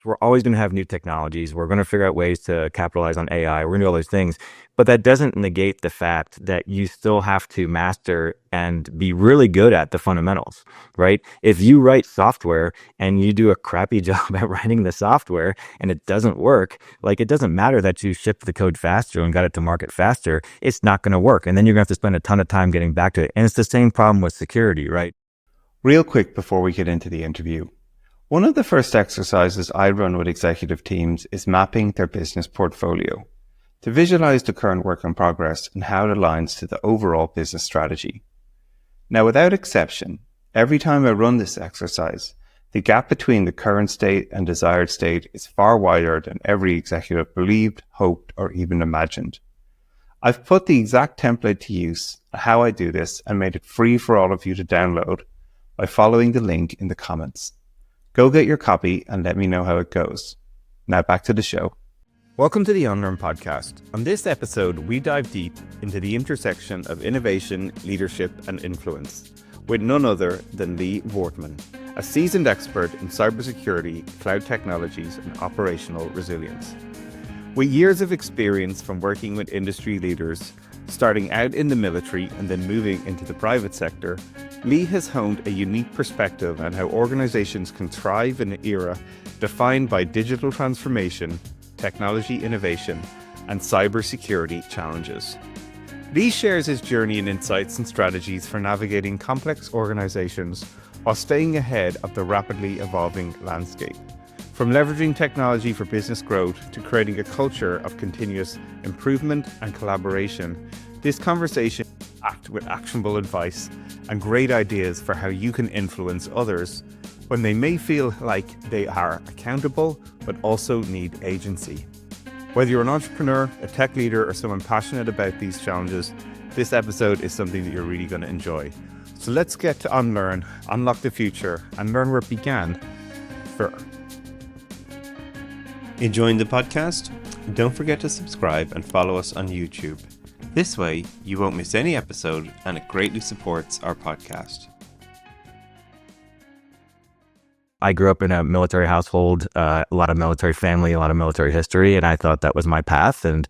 We're always going to have new technologies. We're going to figure out ways to capitalize on AI. We're going to do all those things. But that doesn't negate the fact that you still have to master and be really good at the fundamentals, right? If you write software and you do a crappy job at writing the software and it doesn't work, like it doesn't matter that you shipped the code faster and got it to market faster. It's not going to work. And then you're going to have to spend a ton of time getting back to it. And it's the same problem with security, right? Real quick before we get into the interview. One of the first exercises I run with executive teams is mapping their business portfolio to visualize the current work in progress and how it aligns to the overall business strategy. Now, without exception, every time I run this exercise, the gap between the current state and desired state is far wider than every executive believed, hoped, or even imagined. I've put the exact template to use, how I do this, and made it free for all of you to download by following the link in the comments. Go get your copy and let me know how it goes. Now back to the show. Welcome to the UNLEARN Podcast. On this episode, we dive deep into the intersection of innovation, leadership, and influence with none other than Lee Vorthman, a seasoned expert in cybersecurity, cloud technologies, and operational resilience. With years of experience from working with industry leaders, starting out in the military and then moving into the private sector, Lee has honed a unique perspective on how organizations can thrive in an era defined by digital transformation, technology innovation, and cybersecurity challenges. Lee shares his journey and insights and strategies for navigating complex organizations while staying ahead of the rapidly evolving landscape. From leveraging technology for business growth to creating a culture of continuous improvement and collaboration, this conversation is packed with actionable advice and great ideas for how you can influence others when they may feel like they are accountable but also need agency. Whether you're an entrepreneur, a tech leader, or someone passionate about these challenges, this episode is something that you're really going to enjoy. So let's get to unlearn, unlock the future, and learn where it began. Enjoying the podcast? Don't forget to subscribe and follow us on YouTube. This way, you won't miss any episode, and it greatly supports our podcast. I grew up in a military household, a lot of military family, a lot of military history, and I thought that was my path. And,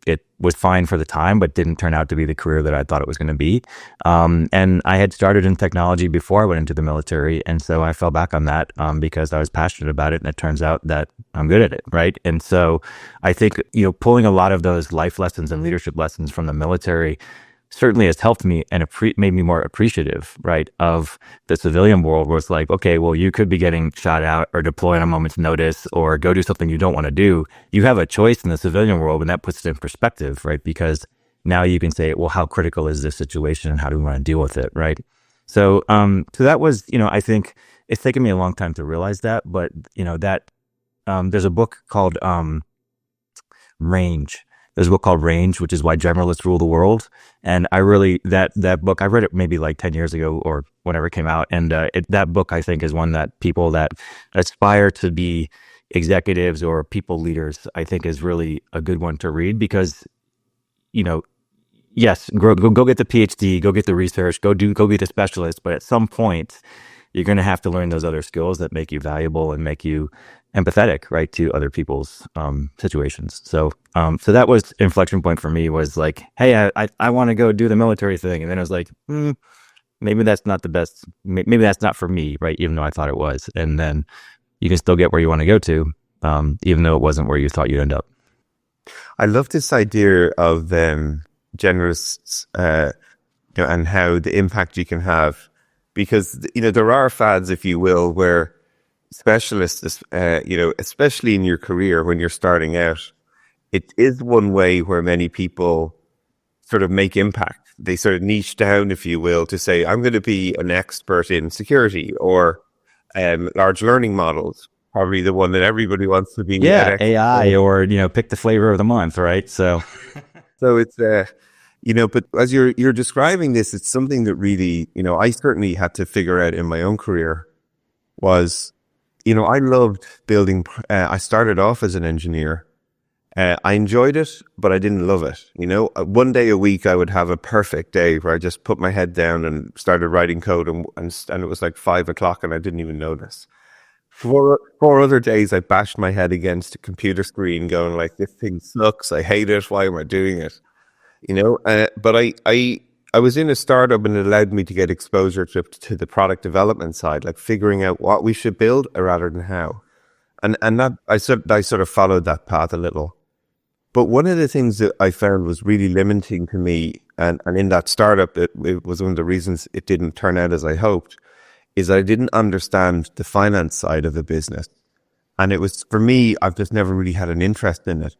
it was fine for the time, but didn't turn out to be the career that I thought it was going to be. And I had started in technology before I went into the military. And so I fell back on that because I was passionate about it. And it turns out that I'm good at it, right? And so I think, pulling a lot of those life lessons and leadership lessons from the military certainly has helped me and made me more appreciative, right, of the civilian world, where it's like, okay, well, you could be getting shot out or deployed on a moment's notice or go do something you don't want to do. You have a choice in the civilian world, and that puts it in perspective, right? Because now you can say, well, how critical is this situation and how do we want to deal with it, right? So that was, I think it's taken me a long time to realize that, but, there's a book called Range. There's a book called Range, which is Why Generalists Rule the World. And I really, that book, I read it maybe like 10 years ago or whenever it came out. And that book, I think, is one that people that aspire to be executives or people leaders, I think is really a good one to read because, yes, go get the PhD, go get the research, go be the specialist. But at some point, you're going to have to learn those other skills that make you valuable and make you empathetic, right, to other people's situations. So that was inflection point for me, was like, hey, I want to go do the military thing. And then I was like, maybe that's not the best. Maybe that's not for me, right? Even though I thought it was. And then you can still get where you want to go to, even though it wasn't where you thought you'd end up. I love this idea of generalists, and how the impact you can have, because there are fads, if you will, where specialists, especially in your career when you're starting out, it is one way where many people sort of make impact. They sort of niche down, if you will, to say, I'm going to be an expert in security or large learning models, probably the one that everybody wants to be. Yeah, AI or, pick the flavor of the month, right? So it's, but as you're describing this, it's something that really, I certainly had to figure out in my own career was, I loved building. I started off as an engineer. I enjoyed it, but I didn't love it. One day a week I would have a perfect day where I just put my head down and started writing code, and it was like 5 o'clock and I didn't even notice. four other days I bashed my head against a computer screen going like, this thing sucks, I hate it, why am I doing it? But I was in a startup and it allowed me to get exposure to the product development side, like figuring out what we should build rather than how. And that I sort of followed that path a little. But one of the things that I found was really limiting to me, and in that startup, it was one of the reasons it didn't turn out as I hoped, is I didn't understand the finance side of the business. And it was, for me, I've just never really had an interest in it.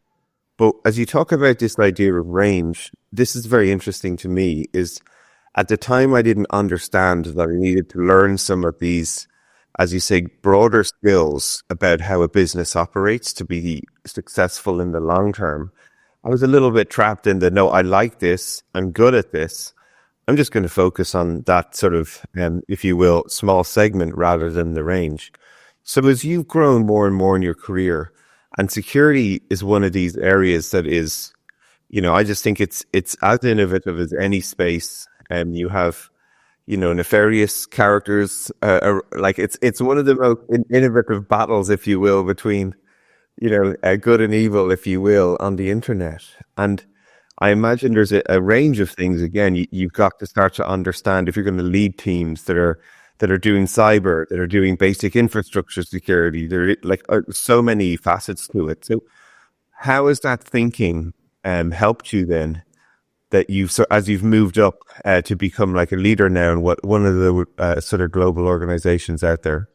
But as you talk about this idea of range, this is very interesting to me, is at the time I didn't understand that I needed to learn some of these, as you say, broader skills about how a business operates to be successful in the long term. I was a little bit trapped in the, no, I like this, I'm good at this, I'm just going to focus on that sort of, if you will, small segment rather than the range. So as you've grown more and more in your career, and security is one of these areas that is, I just think it's as innovative as any space. And you have, nefarious characters, like it's one of the most innovative battles, if you will, between, good and evil, if you will, on the internet. And I imagine there's a range of things. Again, you've got to start to understand if you're going to lead teams that are doing cyber, that are doing basic infrastructure security. There are so many facets to it. So how has that thinking helped you then, that as you've moved up to become like a leader now in one of the sort of global organizations out there?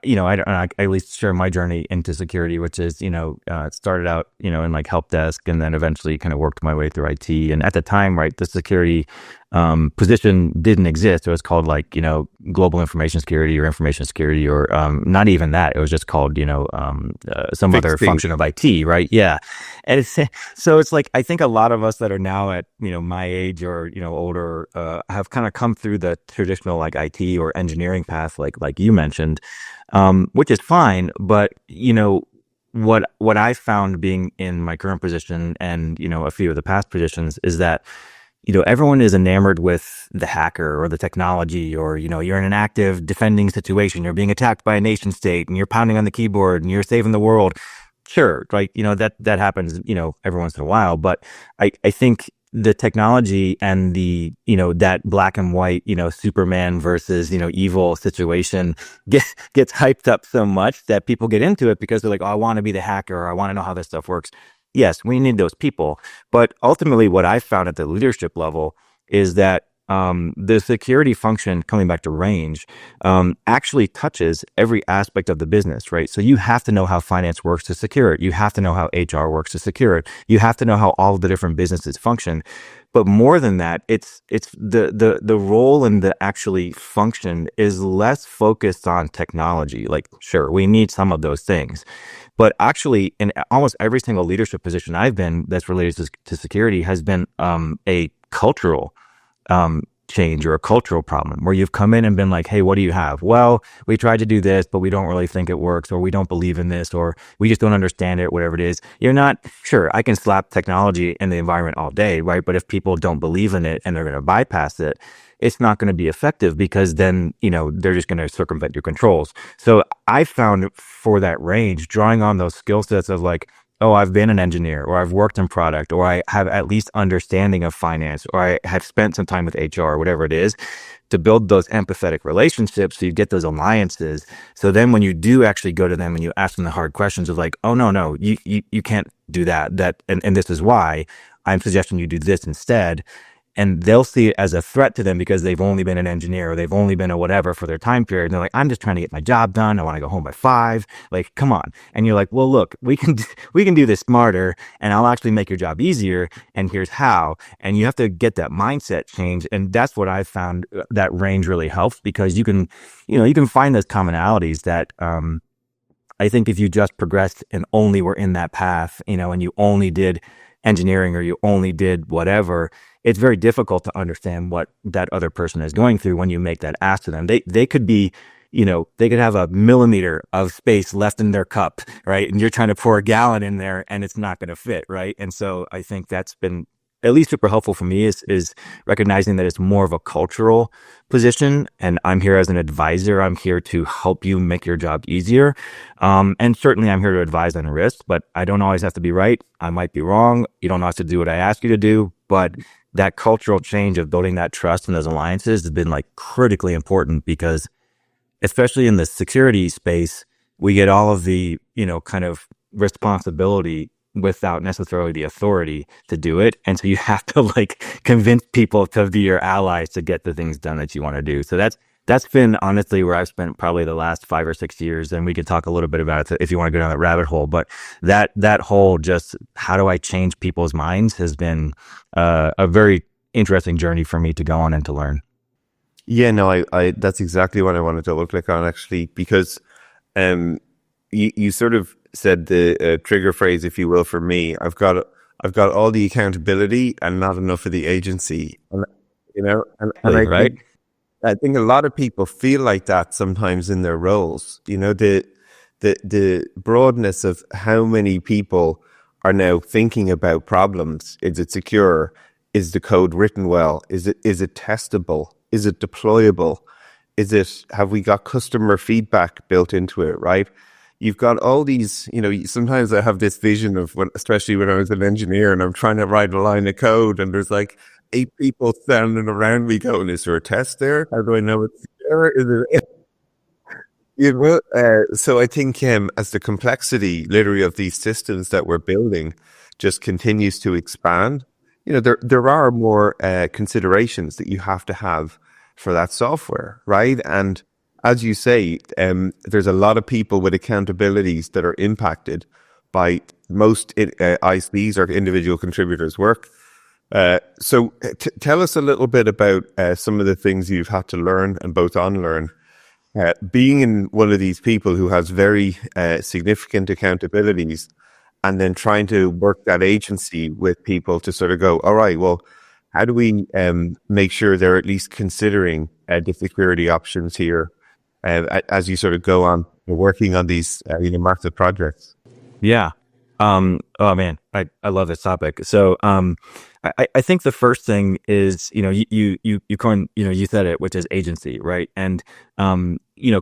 I at least share my journey into security, which is, it started out, in like help desk, and then eventually kind of worked my way through IT. And at the time, right, the security position didn't exist. It was called like, global information security or information security, or not even that. It was just called, some other function of IT, right? Yeah. And so it's like, I think a lot of us that are now at, my age or, older, have kind of come through the traditional like IT or engineering path, like you mentioned, which is fine. But, what I found being in my current position and, a few of the past positions is that, everyone is enamored with the hacker or the technology, or, you're in an active defending situation, you're being attacked by a nation state and you're pounding on the keyboard and you're saving the world. Sure. Right. That happens, every once in a while. But I think the technology and the, that black and white, Superman versus, evil situation gets hyped up so much that people get into it because they're like, oh, I want to be the hacker, or I want to know how this stuff works. Yes, we need those people. But ultimately, what I found at the leadership level is that the security function, coming back to range, actually touches every aspect of the business, right? So you have to know how finance works to secure it. You have to know how HR works to secure it. You have to know how all of the different businesses function. But more than that, it's the role and the actually function is less focused on technology. Like, sure, we need some of those things. But actually, in almost every single leadership position I've been that's related to security has been a cultural change or a cultural problem, where you've come in and been like, hey, what do you have? Well, we tried to do this, but we don't really think it works, or we don't believe in this, or we just don't understand it, whatever it is. You're not sure. I can slap technology in the environment all day, right? But if people don't believe in it and they're going to bypass it, it's not going to be effective, because then, they're just going to circumvent your controls. So I found for that range, drawing on those skill sets of like, oh, I've been an engineer, or I've worked in product, or I have at least understanding of finance, or I have spent some time with HR, or whatever it is, to build those empathetic relationships so you get those alliances. So then when you do actually go to them and you ask them the hard questions of like, oh, no, you can't do that, and this is why, I'm suggesting you do this instead. And they'll see it as a threat to them because they've only been an engineer, or they've only been a whatever for their time period. And they're like, I'm just trying to get my job done. I want to go home by 5. Like, come on. And you're like, well, look, we can do this smarter, and I'll actually make your job easier. And here's how. And you have to get that mindset change. And that's what I found that range really helps, because you can find those commonalities that, I think if you just progressed and only were in that path, and you only did engineering, or you only did whatever, it's very difficult to understand what that other person is going through when you make that ask to them. They could be, they could have a millimeter of space left in their cup, right? And you're trying to pour a gallon in there and it's not going to fit, right? And so I think that's been at least super helpful for me is recognizing that it's more of a cultural position, and I'm here as an advisor. I'm here to help you make your job easier. And certainly I'm here to advise on risk, but I don't always have to be right. I might be wrong. You don't have to do what I ask you to do, but that cultural change of building that trust and those alliances has been like critically important, because especially in the security space, we get all of the, kind of responsibility without necessarily the authority to do it. And so you have to like convince people to be your allies to get the things done that you want to do. So that's been honestly where I've spent probably the last 5 or 6 years. And we could talk a little bit about it if you want to go down that rabbit hole. But that whole just how do I change people's minds has been a very interesting journey for me to go on and to learn. Yeah, no, I that's exactly what I wanted to look like on, actually, because you sort of said the trigger phrase, if you will, for me. I've got all the accountability and not enough of the agency, and Right? I think a lot of people feel like that sometimes in their roles. The broadness of how many people are now thinking about problems. Is it secure? Is the code written well? Is it testable? Is it deployable? Have we got customer feedback built into it, right? You've got all these, sometimes I have this vision of especially when I was an engineer and I'm trying to write a line of code and there's like 8 people standing around me going, is there a test there? How do I know it's there? So I think as the complexity literally of these systems that we're building just continues to expand, there are more considerations that you have to have for that software, right? And as you say, there's a lot of people with accountabilities that are impacted by most ISVs or individual contributors' work. So tell us a little bit about some of the things you've had to learn and both unlearn. Being in one of these people who has very significant accountabilities, and then trying to work that agency with people to sort of go, all right, well, how do we make sure they're at least considering the security options here as you sort of go on working on these massive projects? Yeah. Oh man, I love this topic. So I think the first thing is, you said it, which is agency, right? And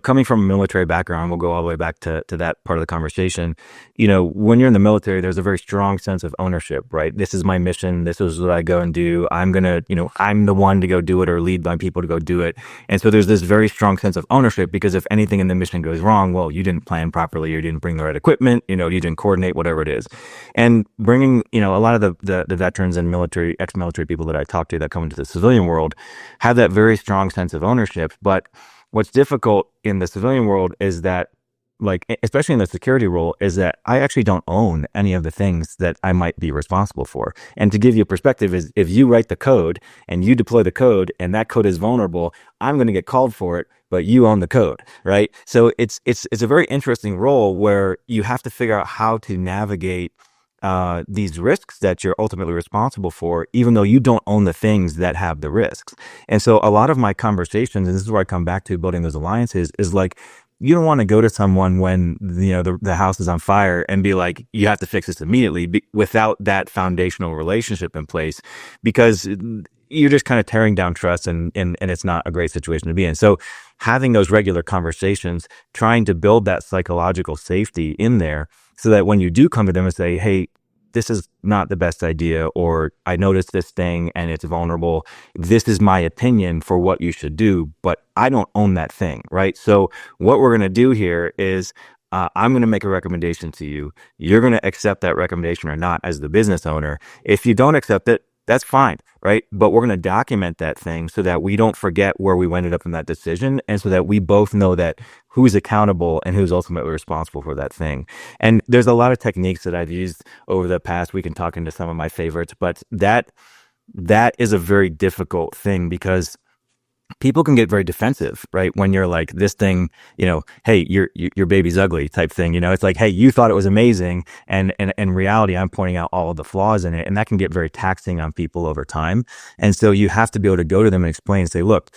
coming from a military background, we'll go all the way back to that part of the conversation. When you're in the military, there's a very strong sense of ownership, right? This is my mission. This is what I go and do. I'm the one to go do it or lead my people to go do it. And so there's this very strong sense of ownership, because if anything in the mission goes wrong, well, you didn't plan properly, you didn't bring the right equipment, you didn't coordinate, whatever it is. And bringing, a lot of the veterans and ex-military people that I talk to that come into the civilian world have that very strong sense of ownership. But what's difficult in the civilian world is that, like, especially in the security role, is that I actually don't own any of the things that I might be responsible for. And to give you a perspective is, if you write the code and you deploy the code and that code is vulnerable, I'm going to get called for it, but you own the code, right? So it's a very interesting role where you have to figure out how to navigate these risks that you're ultimately responsible for, even though you don't own the things that have the risks. And so a lot of my conversations, and this is where I come back to building those alliances, is like, you don't want to go to someone when the house is on fire and be like, you have to fix this immediately, without that foundational relationship in place, because you're just kind of tearing down trust, and it's not a great situation to be in. So having those regular conversations, trying to build that psychological safety in there, so that when you do come to them and say, hey, this is not the best idea, or I noticed this thing and it's vulnerable, this is my opinion for what you should do, but I don't own that thing, right? So what we're going to do here is I'm going to make a recommendation to you. You're going to accept that recommendation or not as the business owner. If you don't accept it, that's fine, right? But we're going to document that thing so that we don't forget where we ended up in that decision, and so that we both know that who's accountable and who's ultimately responsible for that thing. And there's a lot of techniques that I've used over the past. We can talk into some of my favorites, but that is a very difficult thing, because people can get very defensive, right? When you're like, this thing, hey, your baby's ugly type thing. It's like, hey, you thought it was amazing. And in reality, I'm pointing out all of the flaws in it. And that can get very taxing on people over time. And so you have to be able to go to them and explain and say, look,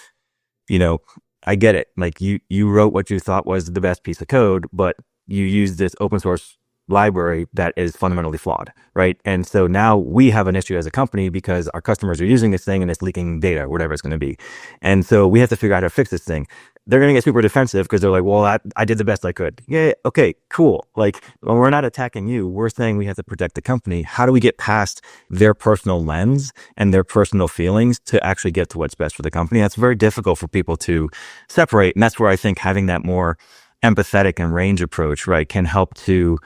I get it. Like you wrote what you thought was the best piece of code, but you used this open source library that is fundamentally flawed, right? And so now we have an issue as a company because our customers are using this thing and it's leaking data, whatever it's going to be. And so we have to figure out how to fix this thing. They're going to get super defensive because they're like, well, I did the best I could. Yeah, okay, cool. Like, well, we're not attacking you. We're saying we have to protect the company. How do we get past their personal lens and their personal feelings to actually get to what's best for the company? That's very difficult for people to separate. And that's where I think having that more empathetic and range approach, right, can help to,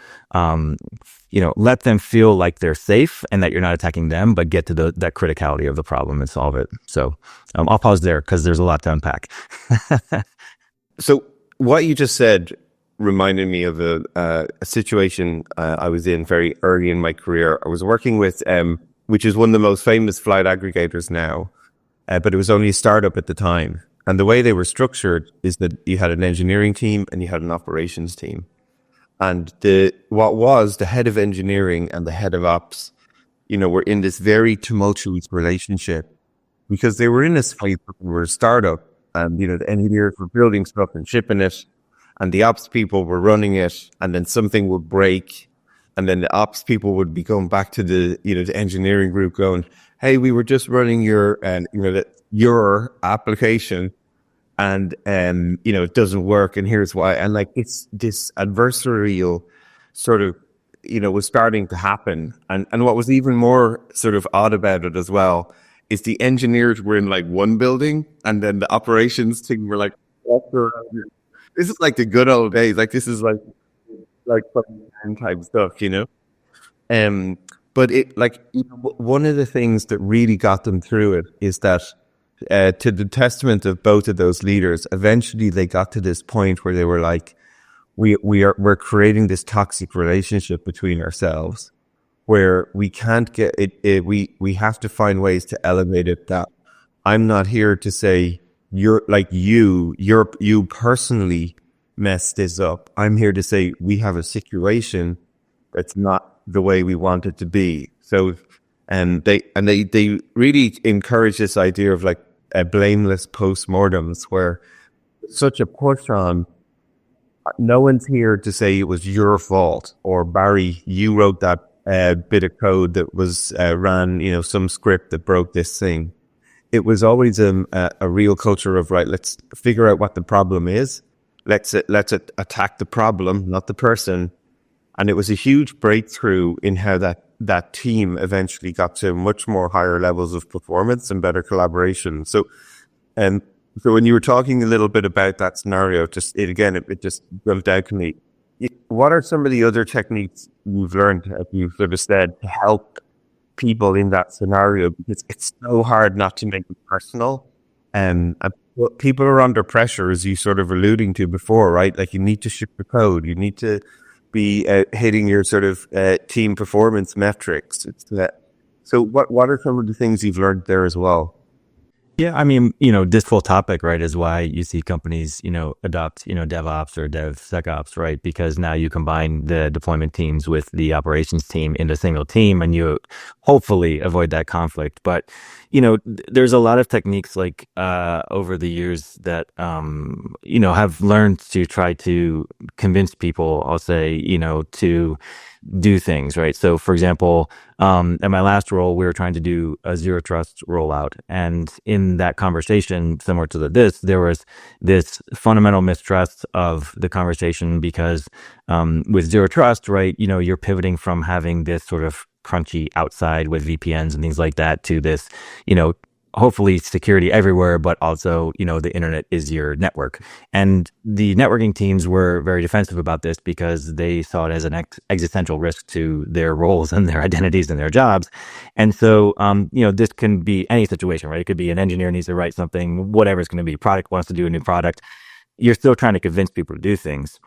let them feel like they're safe and that you're not attacking them, but get to that criticality of the problem and solve it. So I'll pause there because there's a lot to unpack. So what you just said reminded me of a situation I was in very early in my career. I was working with, which is one of the most famous flight aggregators now, but it was only a startup at the time. And the way they were structured is that you had an engineering team and you had an operations team. And what was the head of engineering and the head of ops, were in this very tumultuous relationship because they were in this fight. We were a startup, and the engineers were building stuff and shipping it, and the ops people were running it, and then something would break, and then the ops people would be going back to the engineering group going, "Hey, we were just running your application, and it doesn't work, and here's why." And like, it's this adversarial sort of was starting to happen. And what was even more sort of odd about it as well is the engineers were in like one building, and then the operations team were like, this is like the good old days. Like, this is like type stuff, but it, like, one of the things that really got them through it is that, to the testament of both of those leaders, eventually they got to this point where they were like, we're creating this toxic relationship between ourselves where we can't get it. We have to find ways to elevate it. That I'm not here to say you personally messed this up. I'm here to say we have a situation that's not the way we want it to be. So, and they really encourage this idea of like a blameless postmortems, where such a push on no one's here to say it was your fault, or Barry, you wrote that bit of code that was ran, some script that broke this thing. It was always a real culture of, right, let's figure out what the problem is. Let's attack the problem, not the person. And it was a huge breakthrough in how that team eventually got to much more higher levels of performance and better collaboration. So when you were talking a little bit about that scenario, it just jumped out to me. What are some of the other techniques you've learned, as you sort of said, to help people in that scenario? Because it's so hard not to make it personal. And people are under pressure, as you sort of alluding to before, right? Like, you need to ship the code. You need to be hitting your sort of team performance metrics. So what are some of the things you've learned there as well? Yeah, I mean, this whole topic, right, is why you see companies, adopt, DevOps or DevSecOps, right? Because now you combine the deployment teams with the operations team into a single team, and you hopefully avoid that conflict. But, there's a lot of techniques like over the years that, have learned to try to convince people, I'll say, to do things, right? So, for example, at my last role, we were trying to do a zero trust rollout. And in that conversation, similar to this, there was this fundamental mistrust of the conversation because with zero trust, right, you're pivoting from having this sort of crunchy outside with VPNs and things like that to this, hopefully security everywhere, but also, the internet is your network. And the networking teams were very defensive about this because they saw it as an existential risk to their roles and their identities and their jobs. And so, this can be any situation, right? It could be an engineer needs to write something, whatever it's going to be, product wants to do a new product. You're still trying to convince people to do things.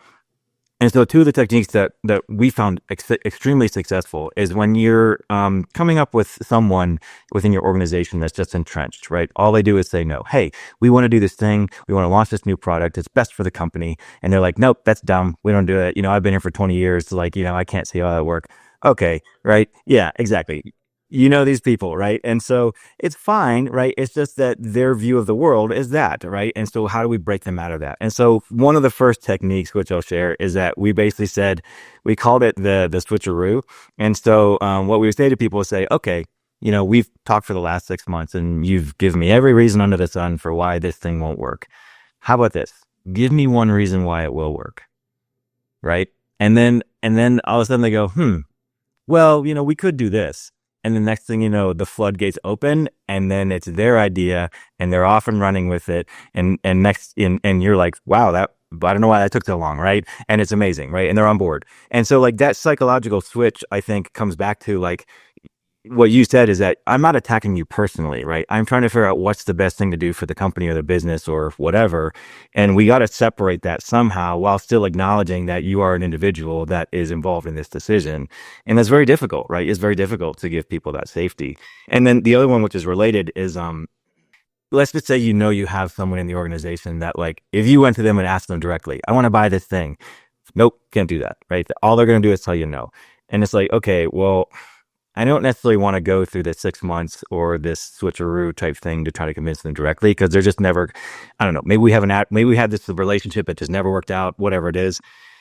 And so two of the techniques that we found extremely successful is when you're coming up with someone within your organization that's just entrenched, right? All they do is say, no, hey, we want to do this thing. We want to launch this new product. It's best for the company. And they're like, nope, that's dumb. We don't do it. I've been here for 20 years. Like, I can't see how that work. Okay, right? Yeah, exactly. you know these people, right? And so it's fine, right? It's just that their view of the world is that, right? And so how do we break them out of that? And so one of the first techniques, which I'll share, is that we basically said, we called it the switcheroo. And so what we would say to people is say, okay, we've talked for the last 6 months and you've given me every reason under the sun for why this thing won't work. How about this? Give me one reason why it will work, right? And then all of a sudden they go, well, we could do this. And the next thing you know, the floodgates open, and then it's their idea, and they're off and running with it. And you're like, wow, I don't know why that took so long, right? And it's amazing, right? And they're on board. And so like that psychological switch, I think, comes back to like what you said is that I'm not attacking you personally, right? I'm trying to figure out what's the best thing to do for the company or the business or whatever. And we got to separate that somehow while still acknowledging that you are an individual that is involved in this decision. And that's very difficult, right? It's very difficult to give people that safety. And then the other one, which is related, is let's just say you have someone in the organization that, like, if you went to them and asked them directly, I want to buy this thing. Nope, can't do that, right? All they're going to do is tell you no. And it's like, okay, well, I don't necessarily want to go through the 6 months or this switcheroo type thing to try to convince them directly, because they're just never, I don't know, maybe we had this relationship that just never worked out, whatever it is.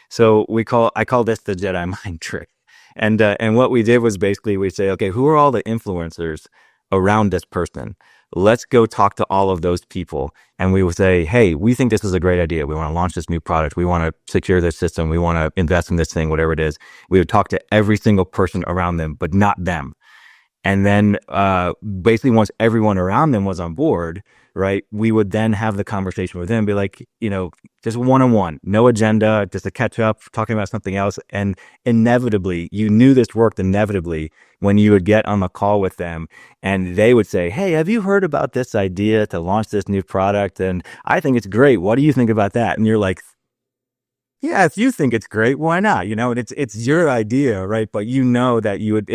So I call this the Jedi mind trick. And what we did was basically we say, okay, who are all the influencers around this person? Let's go talk to all of those people. And we would say, hey, we think this is a great idea. We want to launch this new product. We want to secure this system. We want to invest in this thing, whatever it is. We would talk to every single person around them, but not them. And then basically once everyone around them was on board, right, we would then have the conversation with them, be like, just one-on-one, no agenda, just a catch up, talking about something else. And inevitably, you knew this worked inevitably when you would get on the call with them and they would say, hey, have you heard about this idea to launch this new product? And I think it's great. What do you think about that? And you're like, yeah, if you think it's great, why not? And it's your idea, right? But that you would,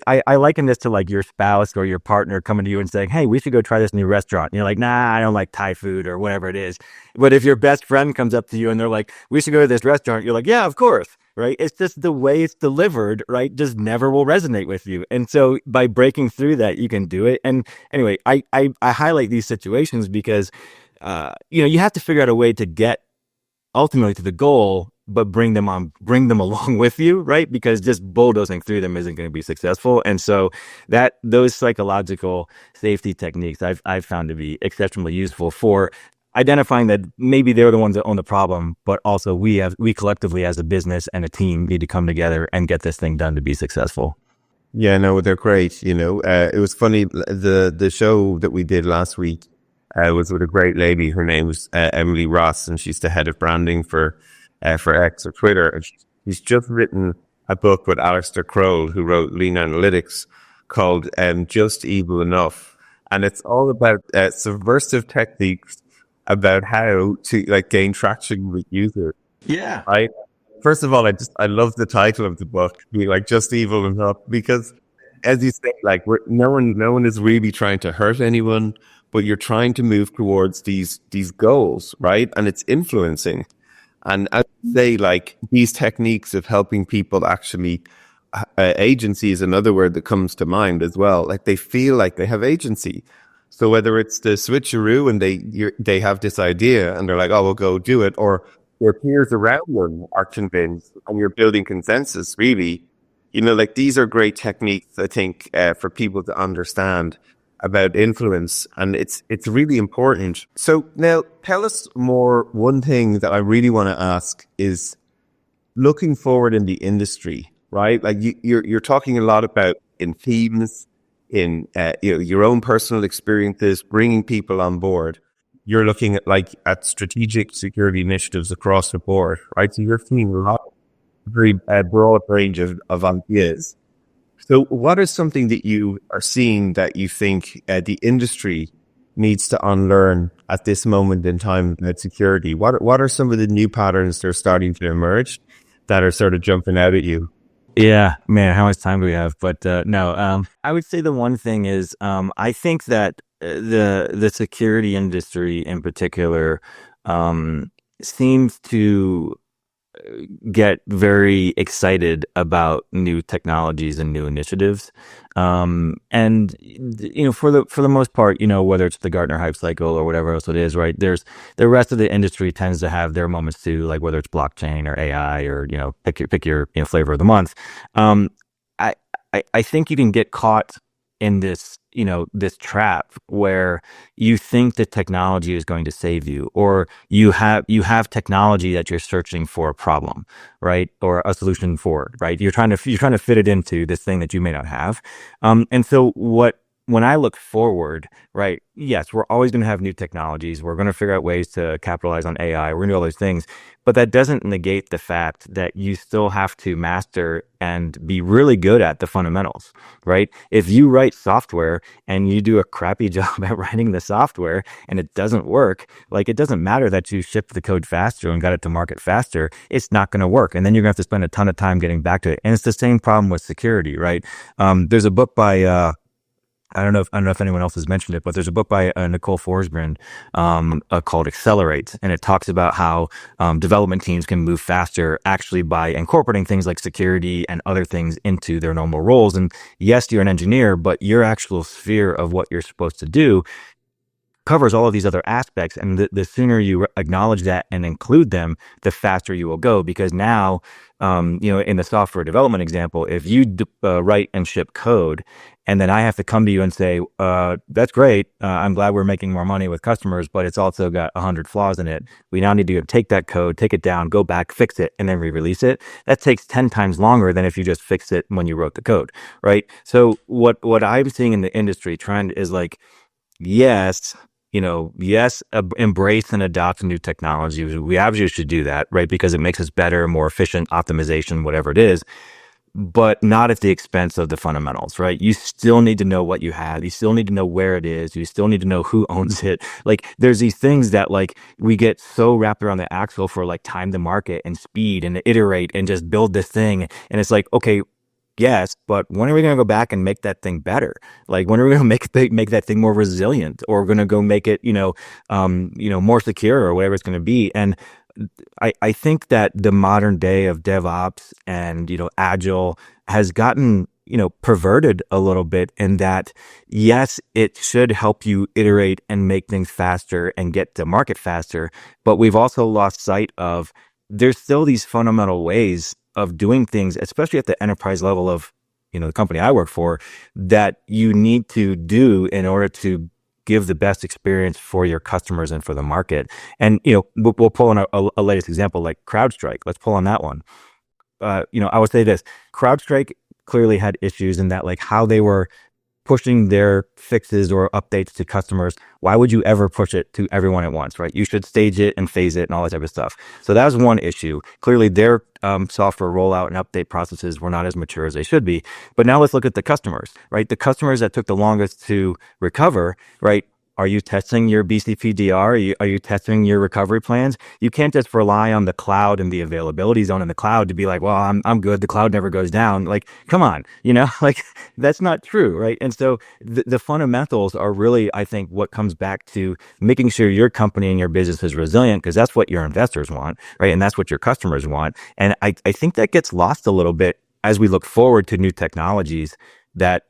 I liken this to like your spouse or your partner coming to you and saying, hey, we should go try this new restaurant. And you're like, nah, I don't like Thai food or whatever it is. But if your best friend comes up to you and they're like, we should go to this restaurant, you're like, yeah, of course, right? It's just the way it's delivered, right? Just never will resonate with you. And so by breaking through that, you can do it. And anyway, I highlight these situations because, you have to figure out a way to get ultimately to the goal, but bring them along with you, right? Because just bulldozing through them isn't going to be successful. And so those psychological safety techniques I've found to be exceptionally useful for identifying that maybe they're the ones that own the problem, but also we collectively as a business and a team need to come together and get this thing done to be successful. Yeah, no, they're great. It was funny. The show that we did last week was with a great lady. Her name was Emily Ross, and she's the head of branding for X or Twitter. And she's just written a book with Alistair Crowell, who wrote Lean Analytics, called Just Evil Enough. And it's all about subversive techniques about how to gain traction with users. Yeah. Right? First of all, I love the title of the book, being Just Evil Enough, because as you say, no one is really trying to hurt anyone, but you're trying to move towards these goals, right? And it's influencing. And as you say, these techniques of helping people actually, agency is another word that comes to mind as well. They feel like they have agency. So whether it's the switcheroo and they have this idea and they're like, oh, we'll go do it, or your peers around them are convinced and you're building consensus, really, these are great techniques, I think, for people to understand about influence, and it's really important. So now tell us more. One thing that I really want to ask is looking forward in the industry, right? You're talking a lot about in teams, in your own personal experiences, bringing people on board. You're looking at strategic security initiatives across the board, right? So you're seeing a lot of very broad range of ideas. So what is something that you are seeing that you think the industry needs to unlearn at this moment in time about security? What are some of the new patterns that are starting to emerge that are sort of jumping out at you? Yeah, man, how much time do we have? But no, I would say the one thing is I think that the security industry in particular seems to get very excited about new technologies and new initiatives. And for the most part, whether it's the Gartner hype cycle or whatever else it is, right? There's the rest of the industry tends to have their moments too, like whether it's blockchain or AI or pick your flavor of the month. I I think you can get caught in this trap where you think that technology is going to save you, or you have technology that you're searching for a problem, right? Or a solution for, right? You're trying to fit it into this thing that you may not have. And so when I look forward, right, yes, we're always going to have new technologies. We're going to figure out ways to capitalize on AI. We're going to do all those things. But that doesn't negate the fact that you still have to master and be really good at the fundamentals, right? If you write software and you do a crappy job at writing the software and it doesn't work, like it doesn't matter that you shipped the code faster and got it to market faster, it's not going to work. And then you're going to have to spend a ton of time getting back to it. And it's the same problem with security, right? There's a book by, I don't know if anyone else has mentioned it, but there's a book by Nicole Forsgren called Accelerate, and it talks about how development teams can move faster actually by incorporating things like security and other things into their normal roles. And yes, you're an engineer, but your actual sphere of what you're supposed to do covers all of these other aspects. And the sooner you acknowledge that and include them, the faster you will go. Because now, in the software development example, if you write and ship code, and then I have to come to you and say, that's great. I'm glad we're making more money with customers, but it's also got 100 flaws in it. We now need to take that code, take it down, go back, fix it, and then re-release it. That takes 10 times longer than if you just fixed it when you wrote the code, right? So what I'm seeing in the industry trend is like, yes, embrace and adopt new technology. We absolutely should do that, right? Because it makes us better, more efficient, optimization, whatever it is, but not at the expense of the fundamentals, right? You still need to know what you have. You still need to know where it is. You still need to know who owns it. Like there's these things that like we get so wrapped around the axle for like time to market and speed and iterate and just build this thing. And it's like, okay, yes, but when are we going to go back and make that thing better? Like when are we going to make that thing more resilient, or we're going to go make it, more secure or whatever it's going to be? And I think that the modern day of DevOps and, Agile has gotten, perverted a little bit in that, yes, it should help you iterate and make things faster and get to market faster. But we've also lost sight of there's still these fundamental ways of doing things, especially at the enterprise level of, the company I work for, that you need to do in order to give the best experience for your customers and for the market. And, we'll pull on a latest example like CrowdStrike. Let's pull on that one. I would say this, CrowdStrike clearly had issues in that, like how they were pushing their fixes or updates to customers. Why would you ever push it to everyone at once, right? You should stage it and phase it and all that type of stuff. So that was one issue. Clearly their software rollout and update processes were not as mature as they should be. But now let's look at the customers, right? The customers that took the longest to recover, right? Are you testing your BCP-DR? Are you testing your recovery plans? You can't just rely on the cloud and the availability zone in the cloud to be like, well, I'm good. The cloud never goes down. Like, come on, like that's not true, right? And so the fundamentals are really, I think, what comes back to making sure your company and your business is resilient, because that's what your investors want, right? And that's what your customers want. And I think that gets lost a little bit as we look forward to new technologies that,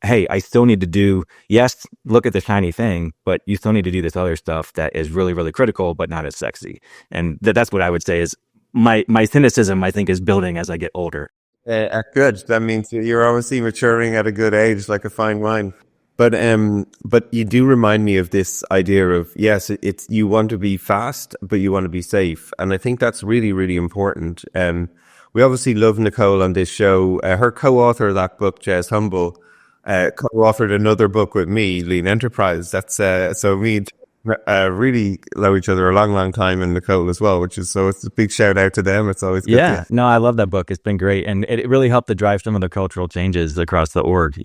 hey, I still need to do, yes, look at the shiny thing, but you still need to do this other stuff that is really, really critical, but not as sexy. And that's what I would say is my cynicism, I think, is building as I get older. Good. That means you're obviously maturing at a good age, like a fine wine. But you do remind me of this idea of, yes, it's you want to be fast, but you want to be safe. And I think that's really, really important. We obviously love Nicole on this show. Her co-author of that book, Jez Humble, co-authored another book with me, Lean Enterprise. That's so we really know each other a long, long time, and Nicole as well, it's a big shout out to them. It's always good. Yeah, no, I love that book. It's been great, and it really helped to drive some of the cultural changes across the org,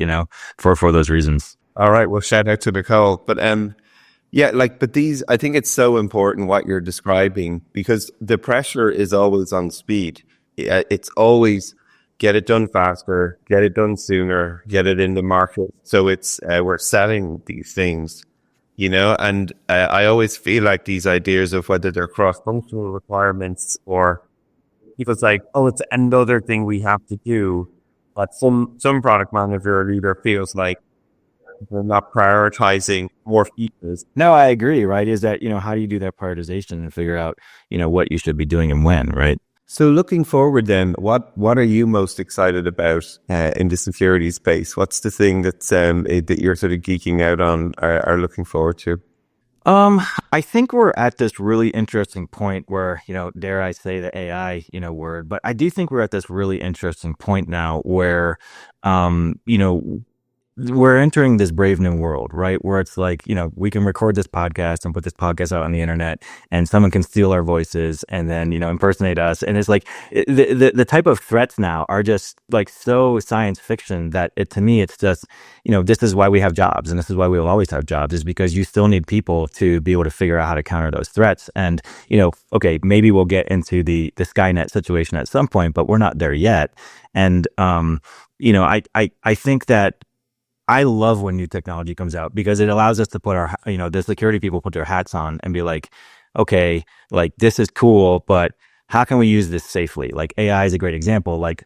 for those reasons. All right, well, shout out to Nicole. But but these, I think it's so important what you're describing, because the pressure is always on speed. It's always get it done faster, get it done sooner, get it in the market. So it's we're selling these things, and I always feel like these ideas of whether they're cross-functional requirements or people's like, oh, it's another thing we have to do. But some product manager or leader feels like they're not prioritizing more features. No, I agree, right? Is that, how do you do that prioritization and figure out, what you should be doing and when, right? So looking forward then, what are you most excited about in the security space? What's the thing that's that you're sort of geeking out on or are looking forward to? I think we're at this really interesting point where, dare I say the AI, word, but I do think we're at this really interesting point now where, we're entering this brave new world, right? Where it's like, we can record this podcast and put this podcast out on the internet and someone can steal our voices and then, impersonate us. And it's like the type of threats now are just like so science fiction that to me, it's just, this is why we have jobs and this is why we will always have jobs, is because you still need people to be able to figure out how to counter those threats. And, okay, maybe we'll get into the Skynet situation at some point, but we're not there yet. And, I think that I love when new technology comes out because it allows us to put our, the security people put their hats on and be like, okay, like this is cool, but how can we use this safely? Like AI is a great example. Like,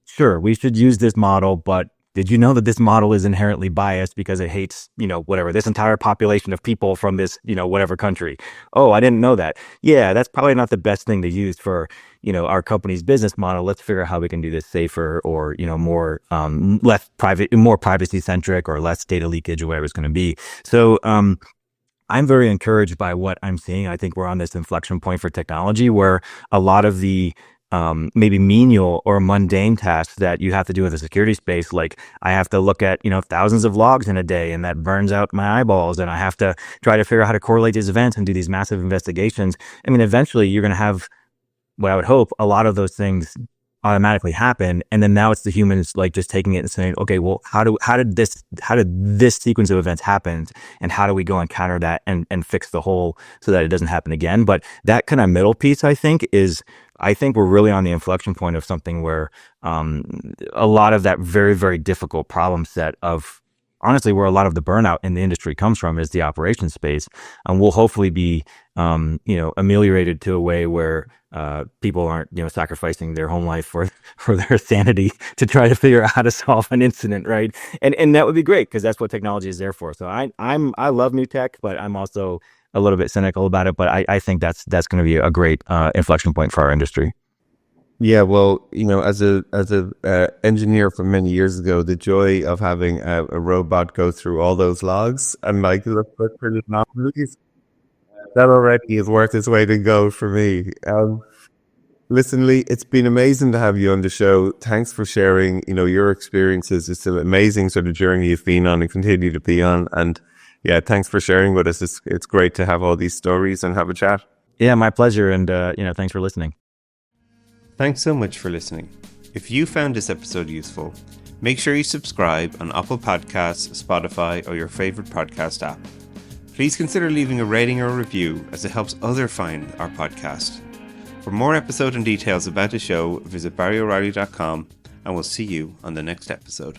sure, we should use this model, but did you know that this model is inherently biased because it hates, whatever, this entire population of people from this, whatever country? Oh, I didn't know that. Yeah, that's probably not the best thing to use for, our company's business model. Let's figure out how we can do this safer or, more, less private, more privacy centric or less data leakage or whatever it's going to be. So, I'm very encouraged by what I'm seeing. I think we're on this inflection point for technology where a lot of the maybe menial or mundane tasks that you have to do in the security space. Like I have to look at, thousands of logs in a day and that burns out my eyeballs. And I have to try to figure out how to correlate these events and do these massive investigations. I mean, eventually you're going to have what I would hope a lot of those things automatically happen. And then now it's the humans like just taking it and saying, okay, well, how did this sequence of events happen? And how do we go and counter that and fix the hole so that it doesn't happen again? But that kind of middle piece, I think we're really on the inflection point of something where a lot of that very, very difficult problem set of honestly where a lot of the burnout in the industry comes from is the operations space. And we'll hopefully be, ameliorated to a way where people aren't, sacrificing their home life for their sanity to try to figure out how to solve an incident, right? And that would be great because that's what technology is there for. So I love new tech, but I'm also a little bit cynical about it. But I think that's going to be a great inflection point for our industry. Yeah, well, as a engineer from many years ago, the joy of having a robot go through all those logs and like look for the anomalies, that already is worth its weight in gold for me. Listen, Lee, it's been amazing to have you on the show. Thanks for sharing, your experiences. It's an amazing sort of journey you've been on and continue to be on. And yeah, thanks for sharing with us. It's great to have all these stories and have a chat. Yeah, my pleasure. And, thanks for listening. Thanks so much for listening. If you found this episode useful, make sure you subscribe on Apple Podcasts, Spotify, or your favorite podcast app. Please consider leaving a rating or a review as it helps others find our podcast. For more episode and details about the show, visit barryoreilly.com and we'll see you on the next episode.